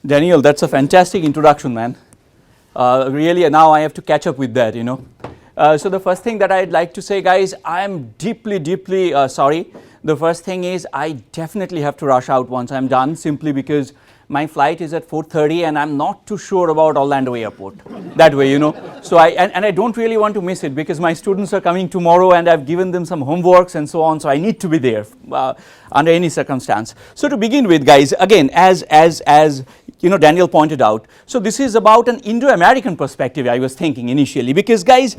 Daniel, that's a fantastic introduction, man. Really, now I have to catch up with that, you know. So the first thing that I'd like to say, guys, I am deeply sorry. The first thing is I definitely have to rush out once I'm done, simply because my flight is at 4:30 and I'm not too sure about Orlando Airport. That way, you know. So I don't really want to miss it because my students are coming tomorrow and I've given them some homeworks and so on. So I need to be there under any circumstance. So to begin with, guys, again, as you know, Daniel pointed out, so this is about an Indo-American perspective, I was thinking initially, because guys,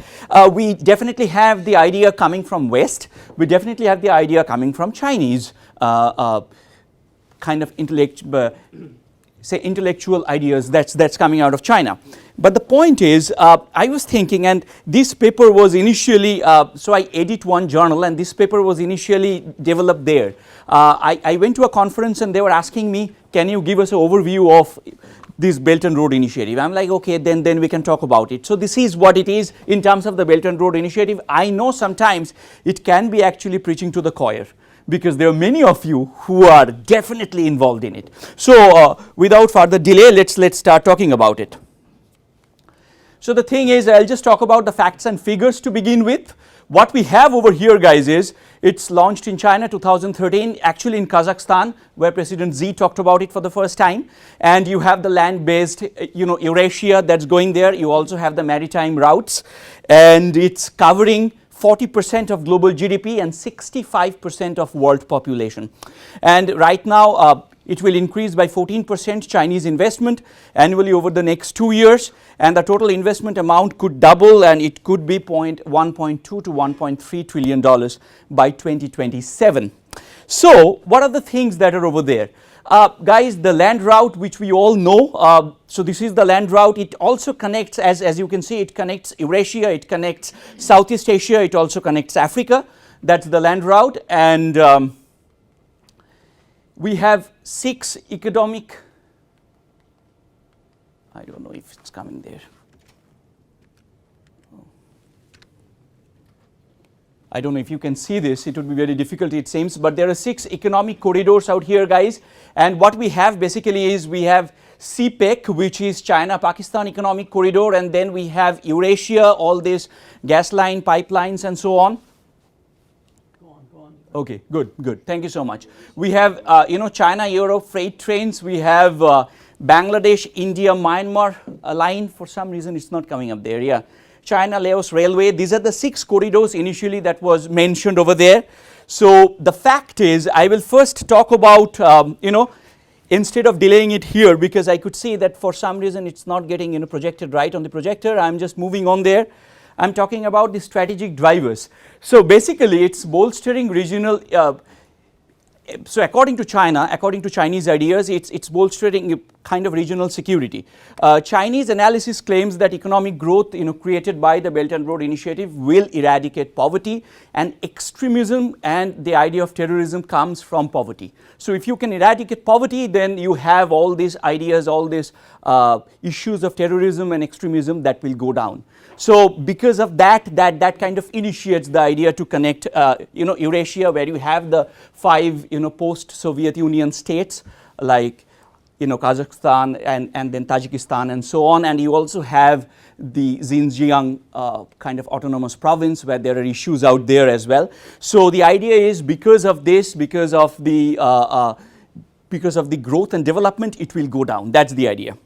we definitely have the idea coming from West, we definitely have the idea coming from Chinese kind of intellectual ideas that's coming out of China. But the point is, I was thinking, and this paper was initially, so I edit one journal and this paper was initially developed there. I went to a conference and they were asking me, can you give us an overview of this Belt and Road Initiative? I'm like, okay, then we can talk about it. So this is what it is in terms of the Belt and Road Initiative. I know sometimes it can be actually preaching to the choir, because there are many of you who are definitely involved in it. So without further delay, let's start talking about it. So the thing is, I'll just talk about the facts and figures to begin with. What we have over here, guys, is it's launched in China 2013, actually in Kazakhstan, where President Xi talked about it for the first time. And you have the land-based, you know, Eurasia that's going there. You also have the maritime routes, and it's covering 40% of global GDP and 65% of world population. And right now, it will increase by 14% Chinese investment annually over the next 2 years, and the total investment amount could double, and it could be $1.2 to $1.3 trillion by 2027. So what are the things that are over there? Guys, the land route, which we all know, so this is the land route. It also connects, as you can see, it connects Eurasia, it connects Southeast Asia, it also connects Africa. That's the land route. And we have 6 economic, I don't know if it's coming there. I don't know if you can see this, it would be very difficult, it seems, but there are 6 economic corridors out here, guys. And what we have basically is we have CPEC, which is China-Pakistan Economic Corridor, and then we have Eurasia, all these gas line, pipelines and so on. Go on. Okay, good. Thank you so much. We have, you know, China-Europe freight trains. We have Bangladesh, India, Myanmar line. For some reason, it's not coming up there, yeah. China-Laos Railway. These are the 6 corridors initially that was mentioned over there. So the fact is, I will first talk about, you know, instead of delaying it here, because I could see that for some reason it's not getting, you know, projected right on the projector. I'm just moving on there. I'm talking about the strategic drivers. So basically, it's bolstering regional. So according to China, according to Chinese ideas, it's bolstering kind of regional security. Chinese analysis claims that economic growth, you know, created by the Belt and Road Initiative will eradicate poverty and extremism, and the idea of terrorism comes from poverty. So if you can eradicate poverty, then you have all these ideas, all these issues of terrorism and extremism that will go down. So because of that kind of initiates the idea to connect, you know, Eurasia, where you have the 5, you know, post-Soviet Union states like, you know, Kazakhstan and then Tajikistan and so on, and you also have the Xinjiang kind of autonomous province where there are issues out there as well. So the idea is, because of this, because of the growth and development, it will go down. That's the idea.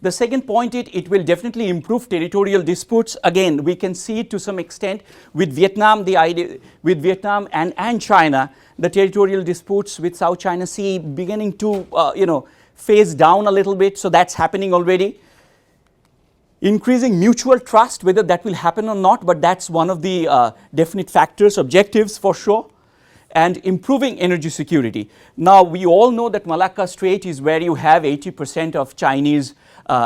The second point, it will definitely improve territorial disputes. Again, we can see it to some extent with Vietnam, the idea with Vietnam and China, the territorial disputes with South China Sea beginning to, you know, phase down a little bit. So that's happening already. Increasing mutual trust, whether that will happen or not, but that's one of the definite factors, objectives for sure. And improving energy security. Now, we all know that Malacca Strait is where you have 80% of Chinese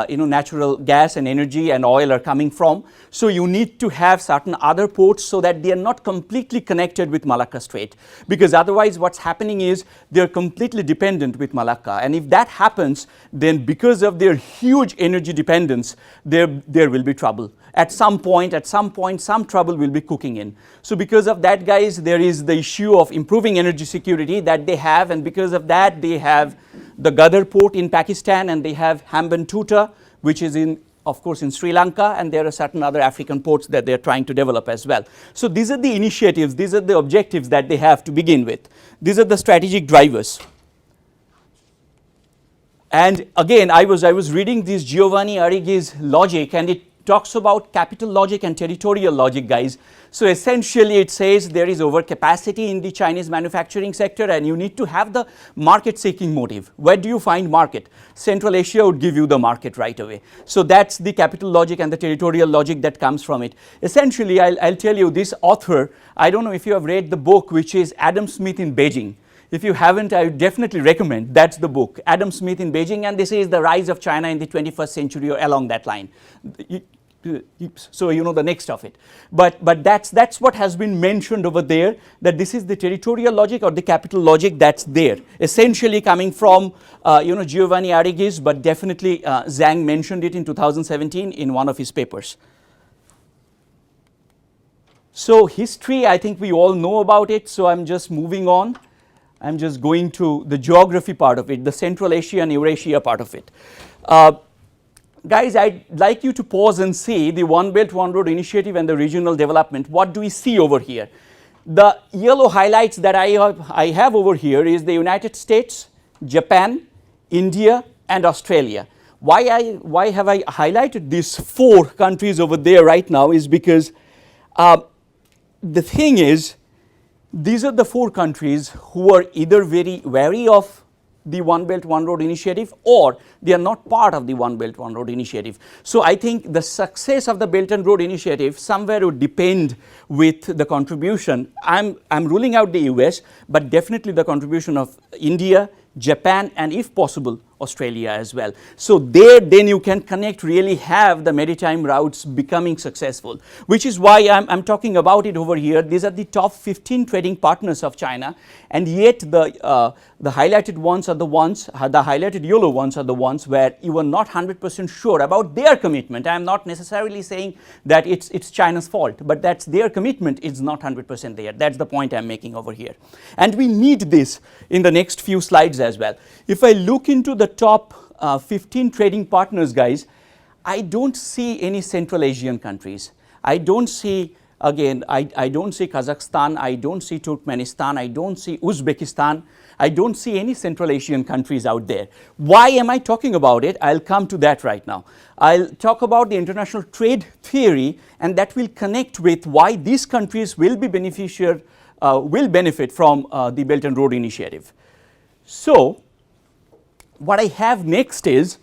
you know, natural gas and energy and oil are coming from. So you need to have certain other ports so that they are not completely connected with Malacca Strait, because otherwise what's happening is they're completely dependent with Malacca, and if that happens, then because of their huge energy dependence, there will be trouble. At some point, some trouble will be cooking in. So because of that, guys, there is the issue of improving energy security that they have, and because of that, they have the Gadar port in Pakistan, and they have Hambantota, which is in, of course, in Sri Lanka, and there are certain other African ports that they are trying to develop as well. So these are the initiatives, these are the objectives that they have to begin with. These are the strategic drivers. And again, I was reading this Giovanni Arrighi's logic, and it talks about capital logic and territorial logic, guys. So essentially it says there is overcapacity in the Chinese manufacturing sector, and you need to have the market seeking motive. Where do you find market? Central Asia would give you the market right away. So that's the capital logic and the territorial logic that comes from it. Essentially, I'll tell you, this author, I don't know if you have read the book, which is Adam Smith in Beijing. If you haven't, I would definitely recommend. That's the book, Adam Smith in Beijing, and this is the rise of China in the 21st century, or along that line. So you know the next of it. But that's what has been mentioned over there, that this is the territorial logic or the capital logic that's there. Essentially coming from Giovanni Arrighi's, but definitely Zhang mentioned it in 2017 in one of his papers. So history, I think we all know about it, so I'm just moving on. I'm just going to the geography part of it, the Central Asia and Eurasia part of it. Guys, I'd like you to pause and see the One Belt, One Road initiative and the regional development. What do we see over here? The yellow highlights that I have over here is the United States, Japan, India, and Australia. Why have I highlighted these 4 countries over there right now is because the thing is, these are the 4 countries who are either very wary of the One Belt, One Road initiative, or they are not part of the One Belt, One Road initiative. So I think the success of the Belt and Road initiative somewhere would depend with the contribution. I'm ruling out the US, but definitely the contribution of India, Japan, and if possible, Australia as well. So there then you can connect, really have the maritime routes becoming successful, which is why I'm talking about it over here. These are the top 15 trading partners of China, and yet the highlighted ones are the ones, the highlighted yellow ones are the ones where you are not 100% sure about their commitment. I am not necessarily saying that it's China's fault, but that's their commitment is not 100% there. That's the point I'm making over here. And we need this in the next few slides as well. If I look into the top 15 trading partners, guys, I don't see any Central Asian countries. I don't see, again, I don't see Kazakhstan, I don't see Turkmenistan, I don't see Uzbekistan, I don't see any Central Asian countries out there. Why am I talking about it? I'll come to that right now. I'll talk about the international trade theory, and that will connect with why these countries will be will benefit from the Belt and Road initiative. So what I have next is,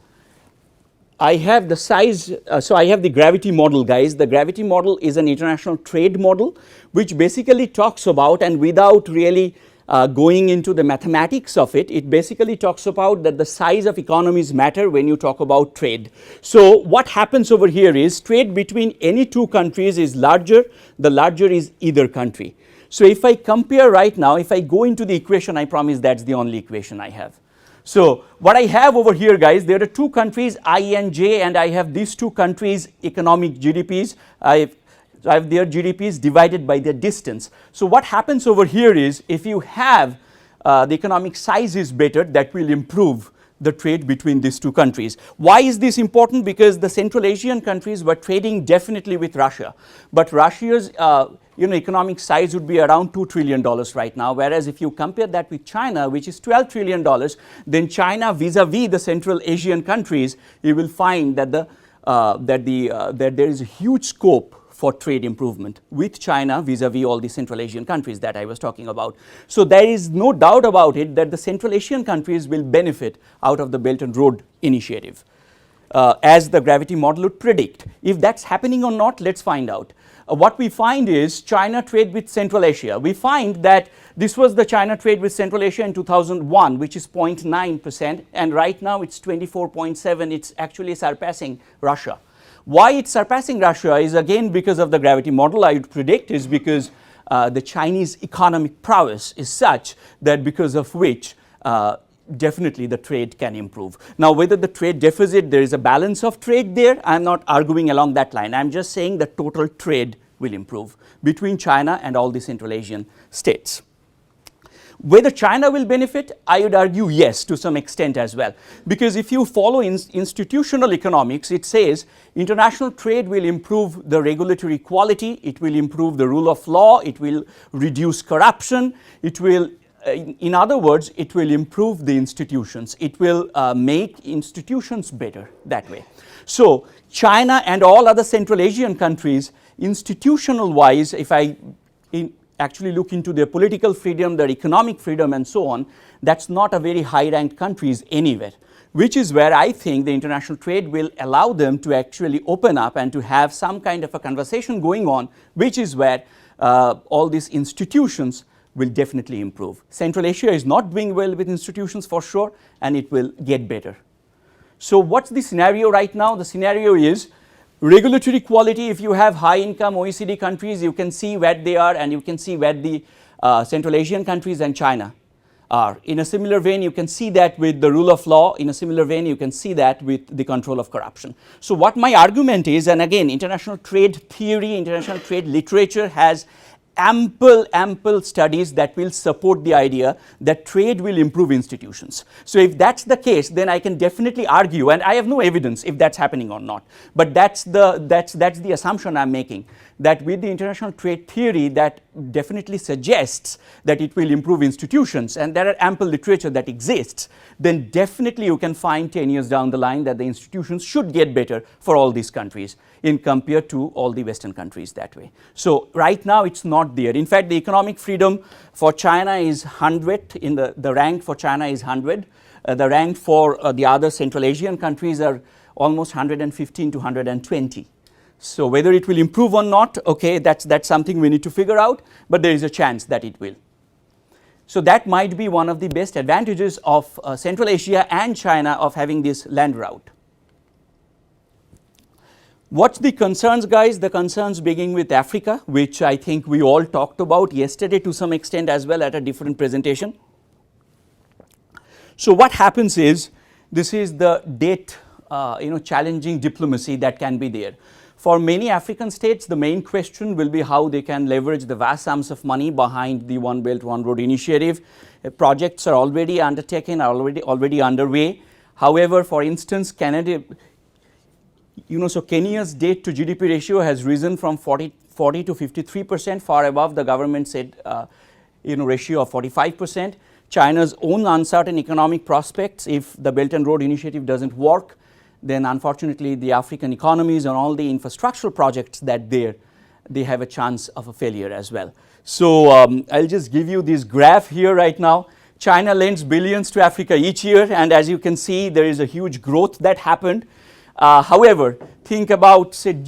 I have the size, so I have the gravity model, guys. The gravity model is an international trade model which basically talks about, and without really going into the mathematics of it, it basically talks about that the size of economies matter when you talk about trade. So what happens over here is, trade between any 2 countries is larger, the larger is either country. So if I compare right now, if I go into the equation, I promise that's the only equation I have. So what I have over here, guys, there are 2 countries, I and J, and I have these 2 countries' economic GDPs. I have their GDPs divided by their distance. So what happens over here is, if you have the economic size is better, that will improve the trade between these 2 countries. Why is this important? Because the Central Asian countries were trading definitely with Russia, but Russia's economic size would be around $2 trillion right now, whereas if you compare that with China, which is $12 trillion, then China vis-a-vis the Central Asian countries, you will find that that there is a huge scope for trade improvement with China vis-a-vis all the Central Asian countries that I was talking about. So there is no doubt about it that the Central Asian countries will benefit out of the Belt and Road initiative, as the gravity model would predict. If that's happening or not, let's find out. What we find is China trade with Central Asia. We find that this was the China trade with Central Asia in 2001, which is 0.9%, and right now it's 24.7%. It's actually surpassing Russia. Why it's surpassing Russia is again because of the gravity model. I would predict is because the Chinese economic prowess is such that because of which definitely the trade can improve. Now whether the trade deficit, there is a balance of trade there, I am not arguing along that line. I am just saying the total trade will improve between China and all the Central Asian states. Whether China will benefit, I would argue yes, to some extent as well. Because if you follow institutional economics, it says international trade will improve the regulatory quality, it will improve the rule of law, it will reduce corruption, it will, in other words, it will improve the institutions. It will make institutions better that way. So China and all other Central Asian countries, institutional wise, if I actually look into their political freedom, their economic freedom and so on, that's not a very high ranked countries anywhere, which is where I think the international trade will allow them to actually open up and to have some kind of a conversation going on, which is where all these institutions will definitely improve. Central Asia is not doing well with institutions for sure, and it will get better. So what's the scenario right now? The scenario is regulatory quality. If you have high income OECD countries, you can see where they are, and you can see where the Central Asian countries and China are. In a similar vein, you can see that with the rule of law. In a similar vein, you can see that with the control of corruption. So what my argument is, and again, international trade theory, international trade literature has ample studies that will support the idea that trade will improve institutions. So if that's the case, then I can definitely argue, and I have no evidence if that's happening or not, but that's the assumption I'm making, that with the international trade theory that definitely suggests that it will improve institutions, and there are ample literature that exists, then definitely you can find 10 years down the line that the institutions should get better for all these countries in compared to all the Western countries that way. So right now it's not there. In fact, the economic freedom for China is 100, in the rank for China is 100. The rank for the other Central Asian countries are almost 115 to 120. So whether it will improve or not, okay, that's something we need to figure out, but there is a chance that it will. So that might be one of the best advantages of Central Asia and China of having this land route. What's the concerns, guys? The concerns begin with Africa, which I think we all talked about yesterday to some extent as well at a different presentation. So what happens is, this is the debt, challenging diplomacy that can be there. For many African states, the main question will be how they can leverage the vast sums of money behind the One Belt, One Road initiative. Projects are already undertaken, are already underway. However, for instance, Canada, so Kenya's debt to GDP ratio has risen from 40 to 53%, far above the government said, ratio of 45%. China's own uncertain economic prospects, if the Belt and Road initiative doesn't work, then unfortunately the African economies and all the infrastructural projects that they have a chance of a failure as well. So I'll just give you this graph here right now. China lends billions to Africa each year, and as you can see, there is a huge growth that happened. However, think about, say,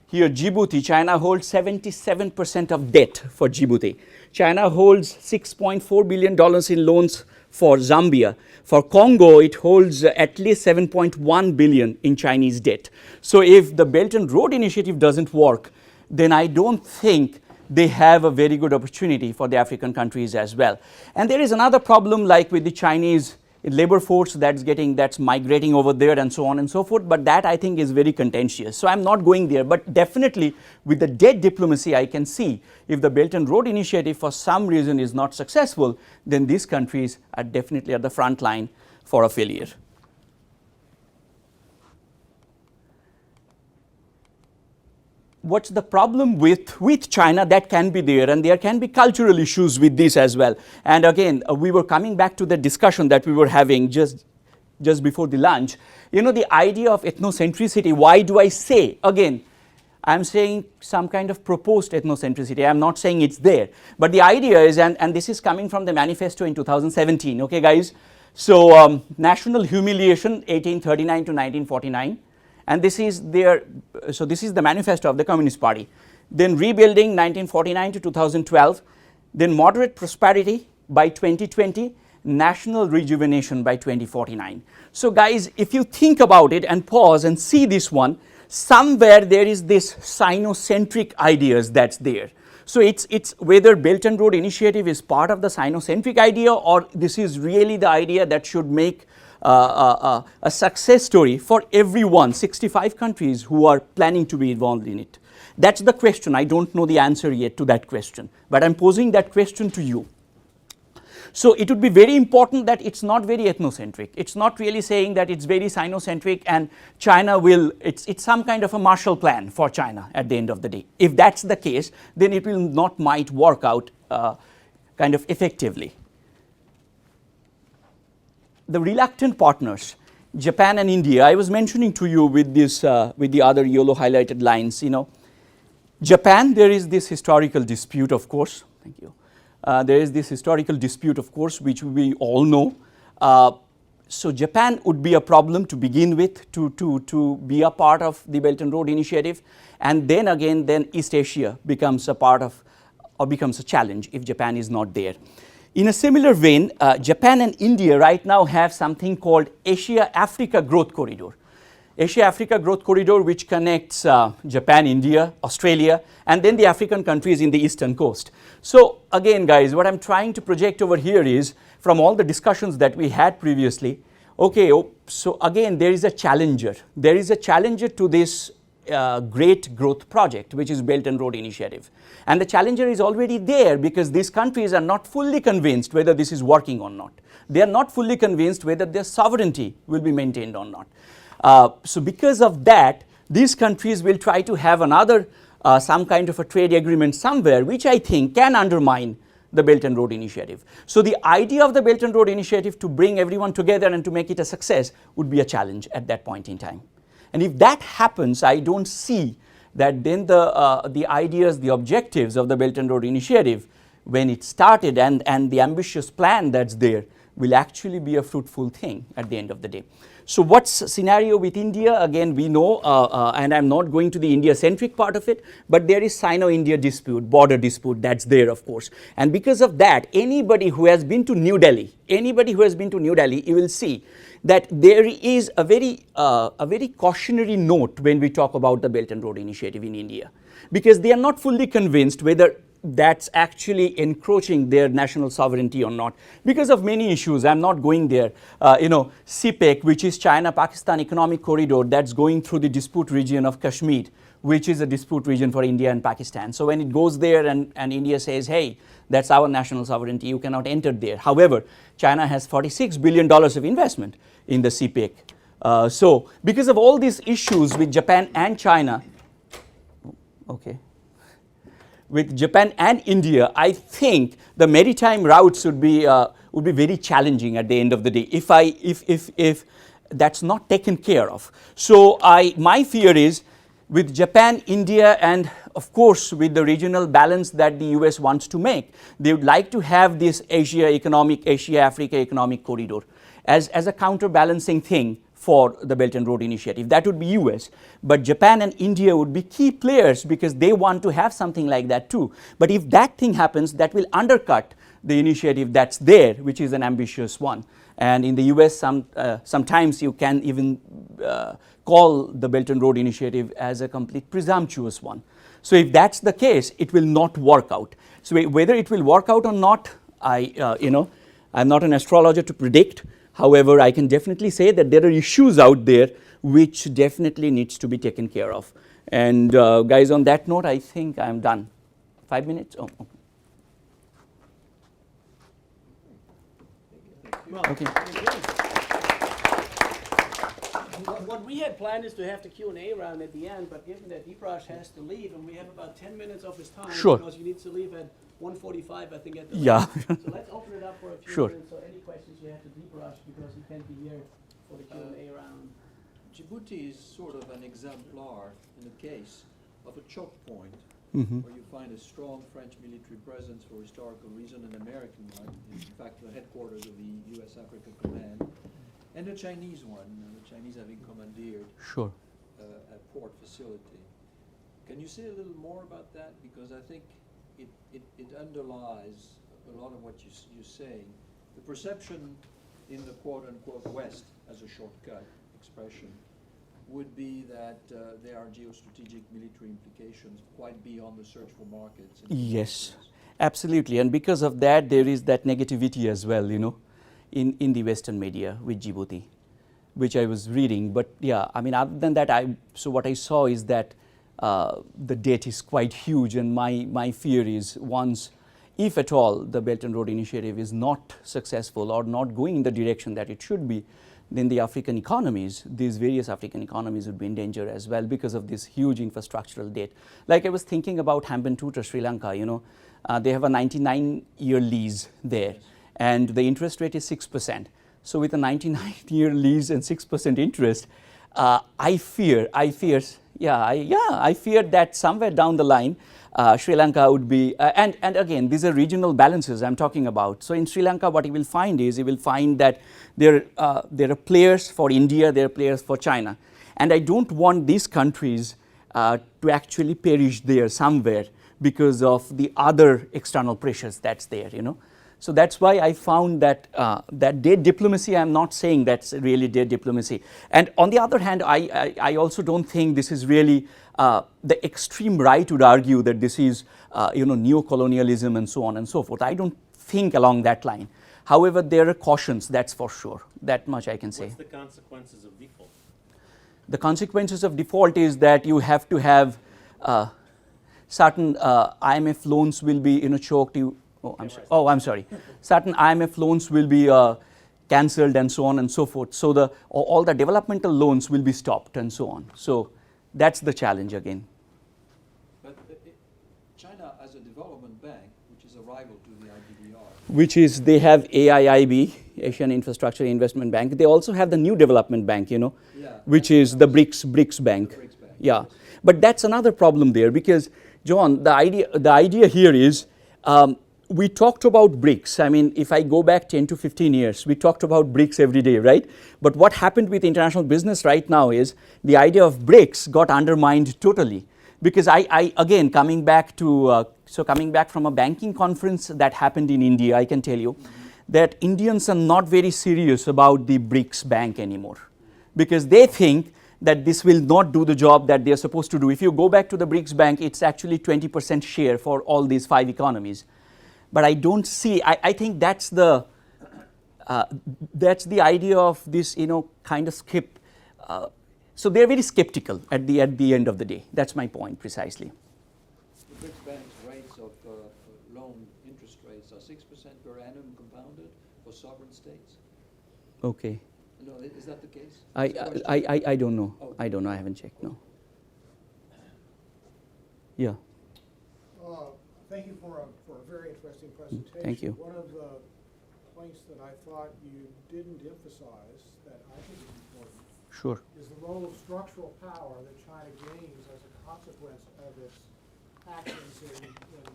here Djibouti. China holds 77% of debt for Djibouti. China holds $6.4 billion in loans for Zambia. For Congo, it holds at least 7.1 billion in Chinese debt. So if the Belt and Road initiative doesn't work, then I don't think they have a very good opportunity for the African countries as well. And there is another problem, like with the Chinese labor force that's migrating over there and so on and so forth, but that I think is very contentious. So I'm not going there, but definitely with the debt diplomacy, I can see if the Belt and Road initiative for some reason is not successful, then these countries are definitely at the front line for a failure. What's the problem with China? That can be there, and there can be cultural issues with this as well. And again, we were coming back to the discussion that we were having just before the lunch. The idea of ethnocentricity, why do I say? Again, I'm saying some kind of proposed ethnocentricity. I'm not saying it's there. But the idea is, and this is coming from the manifesto in 2017, okay guys? So national humiliation, 1839 to 1949. And this is this is the manifesto of the Communist Party. Then rebuilding 1949 to 2012, then moderate prosperity by 2020, national rejuvenation by 2049. So guys, if you think about it and pause and see this one, somewhere there is this Sinocentric ideas that's there. So it's whether Belt and Road initiative is part of the Sinocentric idea, or this is really the idea that should make a success story for everyone, 65 countries who are planning to be involved in it. That's the question. I don't know the answer yet to that question, but I'm posing that question to you. So it would be very important that it's not very ethnocentric. It's not really saying that it's very Sinocentric and China will, it's some kind of a Marshall Plan for China at the end of the day. If that's the case, then it will not might work out kind of effectively. The reluctant partners, Japan and India, I was mentioning to you with this, with the other yellow highlighted lines, you know, Japan, there is this historical dispute, of course. Thank you. There is this historical dispute, of course, which we all know. So Japan would be a problem to begin with, to be a part of the Belt and Road Initiative, and then again, then East Asia becomes a part of, or becomes a challenge if Japan is not there. In a similar vein, Japan and India right now have something called Asia-Africa Growth Corridor. Asia-Africa Growth Corridor, which connects Japan, India, Australia, and then the African countries in the eastern coast. So again, guys, what I'm trying to project over here is, from all the discussions that we had previously, okay, so again, there is a challenger. There is a challenger to this great growth project, which is Belt and Road Initiative. And the challenger is already there because these countries are not fully convinced whether this is working or not. They are not fully convinced whether their sovereignty will be maintained or not. So because of that, these countries will try to have another, some kind of a trade agreement somewhere, which I think can undermine the Belt and Road Initiative. So the idea of the Belt and Road Initiative to bring everyone together and to make it a success would be a challenge at that point in time. And if that happens, I don't see that then the ideas, the objectives of the Belt and Road Initiative, when it started and the ambitious plan that's there, will actually be a fruitful thing at the end of the day. So what's scenario with India? Again, we know, and I'm not going to the India-centric part of it, but there is Sino-India dispute, border dispute, that's there, of course. And because of that, anybody who has been to New Delhi, you will see that there is a very cautionary note when we talk about the Belt and Road Initiative in India, because they are not fully convinced whether that's actually encroaching their national sovereignty or not, because of many issues. I'm not going there. You know, CPEC, which is China-Pakistan Economic Corridor, that's going through the dispute region of Kashmir, which is a dispute region for India and Pakistan. So when it goes there and India says, hey, that's our national sovereignty, you cannot enter there. However, China has $46 billion of investment in the CPEC. So because of all these issues with Japan and China, okay, with Japan and India, I think the maritime routes would be very challenging at the end of the day if that's not taken care of. So my fear is, with Japan, India, and of course with the regional balance that the US wants to make, they would like to have this Asia-Africa Economic Corridor as a counterbalancing thing for the Belt and Road Initiative. That would be US, but Japan and India would be key players because they want to have something like that too. But if that thing happens, that will undercut the initiative that's there, which is an ambitious one. And in the US, sometimes you can even call the Belt and Road Initiative as a complete presumptuous one. So if that's the case, it will not work out. So whether it will work out or not, I'm not an astrologer to predict. However, I can definitely say that there are issues out there which definitely needs to be taken care of. And guys, on that note, I think I'm done. 5 minutes? Oh, okay. Well, okay. What we had planned is to have the Q&A round at the end, but given that Deepraj has to leave and we have about 10 minutes of his time, sure, because he needs to leave at 1:45, I think, at the yeah. So let's open it up for a few Sure. minutes. So any questions you have to Deepraj, because he can't be here for the Q&A round. Djibouti is sort of an exemplar in the case of a choke point, where you find a strong French military presence for historical reason, an American one, in fact the headquarters of the US Africa Command, and a Chinese one, the Chinese having commandeered Sure. a port facility. Can you say a little more about that? Because I think it underlies a lot of what you're saying. The perception in the quote-unquote West, as a shortcut expression, would be that there are geostrategic military implications quite beyond the search for markets. Yes, absolutely. And because of that, there is that negativity as well, in the Western media with Djibouti, which I was reading. But yeah, I mean, other than that, so what I saw is that the debt is quite huge, and my fear is once if at all the Belt and Road Initiative is not successful or not going in the direction that it should be, then the African economies, these various African economies would be in danger as well because of this huge infrastructural debt. Like I was thinking about Hambantota, Sri Lanka, they have a 99-year lease there, and the interest rate is 6%. So with a 99-year lease and 6% interest, I fear that somewhere down the line, Sri Lanka would be, and again, these are regional balances I'm talking about. So in Sri Lanka, what you will find is, that there are players for India, there are players for China. And I don't want these countries to actually perish there somewhere because of the other external pressures that's there, So that's why I found that that debt diplomacy, I'm not saying that's really debt diplomacy. And on the other hand, I also don't think this is really the extreme right would argue that this is neo-colonialism and so on and so forth. I don't think along that line. However, there are cautions, that's for sure. That much I can say. What's the consequences of default? The consequences of default is that you have to have certain IMF loans will be choked. I'm sorry. Certain IMF loans will be cancelled and so on and so forth. So all the developmental loans will be stopped and so on. So that's the challenge again. But China as a development bank, which is a rival to the IDBR. Which is, they have AIIB, Asian Infrastructure Investment Bank. They also have the New Development Bank, which is the BRICS Bank. Yeah, but that's another problem there because, John, the idea here is, we talked about BRICS. I mean, if I go back 10 to 15 years, we talked about BRICS every day, right? But what happened with international business right now is the idea of BRICS got undermined totally. Because again, coming back from a banking conference that happened in India, I can tell you that Indians are not very serious about the BRICS bank anymore. Because they think that this will not do the job that they're supposed to do. If you go back to the BRICS bank, it's actually 20% share for all these 5 economies. But I don't see, I think that's the idea of this, kind of skip. So they're very skeptical at the end of the day. That's my point precisely. The BRICS bank's rates of loan interest rates are 6% per annum compounded for sovereign states. Okay. No, is that the case? I don't know. Oh. I don't know. I haven't checked. No. Yeah. Thank you for a very interesting presentation. Thank you. One of the points that I thought you didn't emphasize that I think is important Sure. is the role of structural power that China gains as a consequence of its actions in the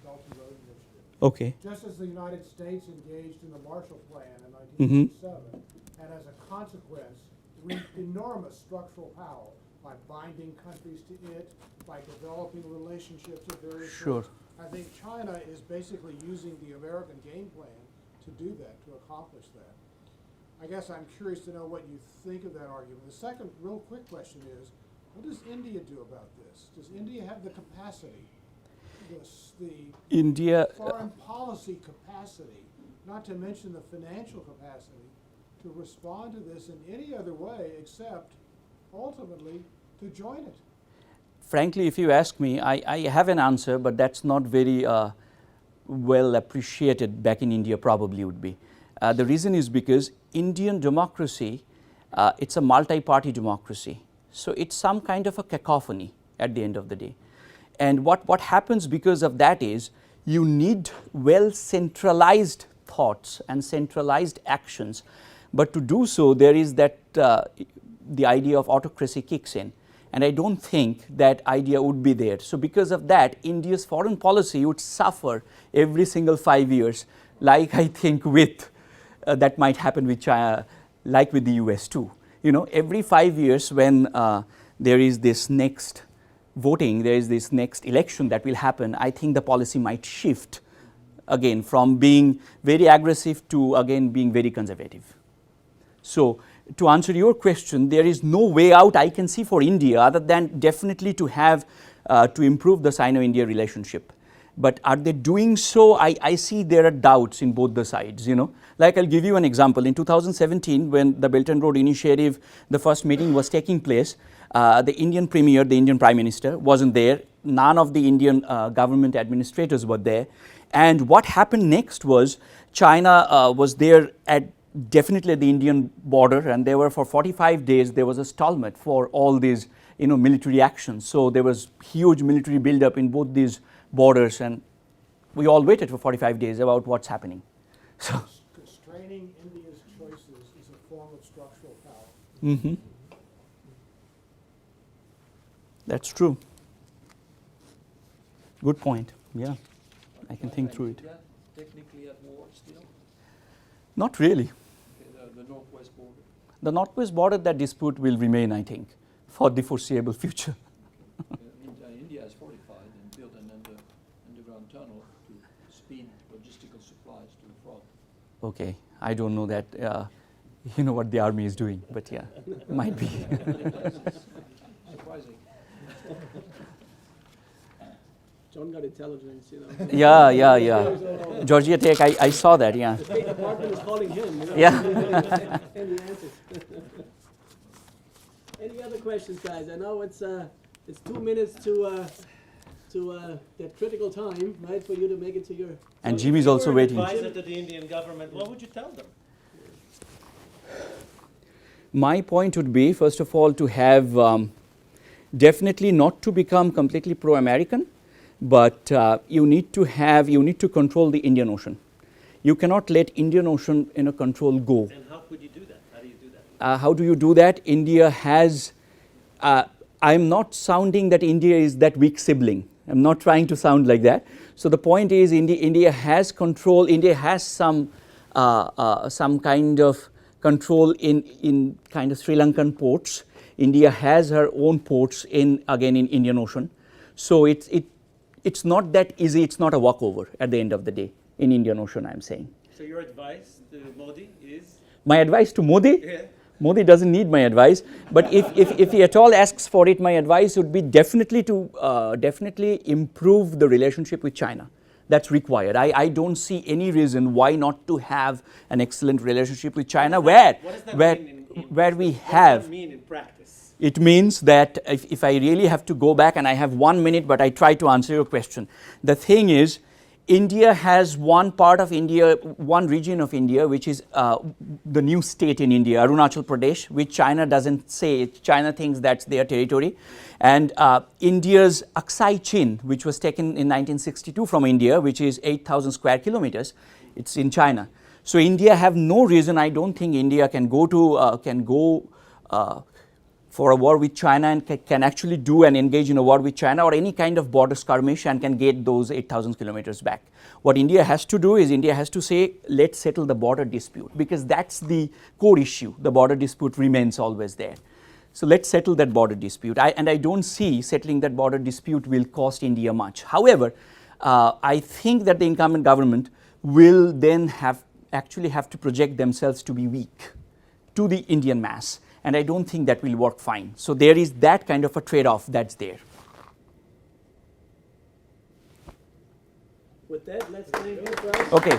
Belt and Road Initiative. Okay. Just as the United States engaged in the Marshall Plan in Mm-hmm. 1987, and as a consequence, reaped enormous structural power by binding countries to it, by developing relationships of various Sure. sorts. I think China is basically using the American game plan to do that, to accomplish that. I guess I'm curious to know what you think of that argument. The second real quick question is, what does India do about this? Does India have the capacity, India, foreign policy capacity, not to mention the financial capacity, to respond to this in any other way except ultimately to join it? frankly, if you ask me, I have an answer, but that's not very well appreciated back in India, probably would be. The reason is because Indian democracy, it's a multi-party democracy. So it's some kind of a cacophony at the end of the day. And what happens because of that is you need well centralized thoughts and centralized actions. But to do so, there is that the idea of autocracy kicks in. And I don't think that idea would be there. So because of that, India's foreign policy would suffer every single 5 years, like I think with that might happen with China, like with the US too. You know, every 5 years when there is this next voting, there is this next election that will happen, I think the policy might shift again from being very aggressive to again being very conservative. So to answer your question, there is no way out I can see for India other than definitely to have to improve the Sino-India relationship. But are they doing so? I see there are doubts in both the sides, you know. Like I'll give you an example. In 2017, when the Belt and Road Initiative, the first meeting was taking place, the Indian Premier, the Indian Prime Minister wasn't there. none of the Indian government administrators were there. And what happened next was China was there at definitely at the Indian border, and there were for 45 days there was a stalemate for all these military actions. So there was huge military buildup in both these borders, and we all waited for 45 days about what's happening. So Constraining India's choices is a form of structural power. mm-hmm. That's true. Good point. Yeah, I can think through it. India technically at war still? Not really. Okay, the northwest border. The northwest border, that dispute will remain, I think, for the foreseeable future. India has fortified and built an underground tunnel to speed logistical supplies to the front. Okay, I don't know that. You know what the army is doing, but yeah, might be. Surprising. John got intelligence, Yeah. Georgia Tech, I saw that, yeah. The State Department is calling him, Yeah. Any answers? Any other questions, guys? I know it's 2 minutes to that critical time, right, for you to make it to your. And Jimmy's also waiting. Advisor to the Indian government, what would you tell them? My point would be, first of all, to have definitely not to become completely pro-American, but you need to control the Indian Ocean. You cannot let Indian Ocean control go. And how could you do that? How do you do that? How do you do that? India has, I'm not sounding that India is that weak sibling. I'm not trying to sound like that. So the point is India has control, India has some kind of control in kind of Sri Lankan ports. India has her own ports in Indian Ocean. So it's not that easy, it's not a walkover at the end of the day in Indian Ocean, I'm saying. So your advice to Modi is? My advice to Modi? Yeah. Modi doesn't need my advice, but if he at all asks for it, my advice would be definitely to definitely improve the relationship with China. That's required. I don't see any reason why not to have an excellent relationship with China What does that mean where we what have. does that mean in practice? It means that if I really have to go back, and I have 1 minute, but I try to answer your question. The thing is, India has one part of India, one region of India, which is the new state in India, Arunachal Pradesh, which China doesn't say. China thinks that's their territory. And India's Aksai Chin, which was taken in 1962 from India, which is 8,000 square kilometers, it's in China. So India have no reason, I don't think India can go for a war with China and can actually do and engage in a war with China or any kind of border skirmish and can get those 8,000 kilometers back. What India has to do is India has to say, let's settle the border dispute, because that's the core issue. The border dispute remains always there. So let's settle that border dispute. And I don't see settling that border dispute will cost India much. However, I think that the incumbent government will then actually have to project themselves to be weak to the Indian mass. And I don't think that will work fine. So there is that kind of a trade-off that's there. With that, let's thank you, Deepraj. Okay.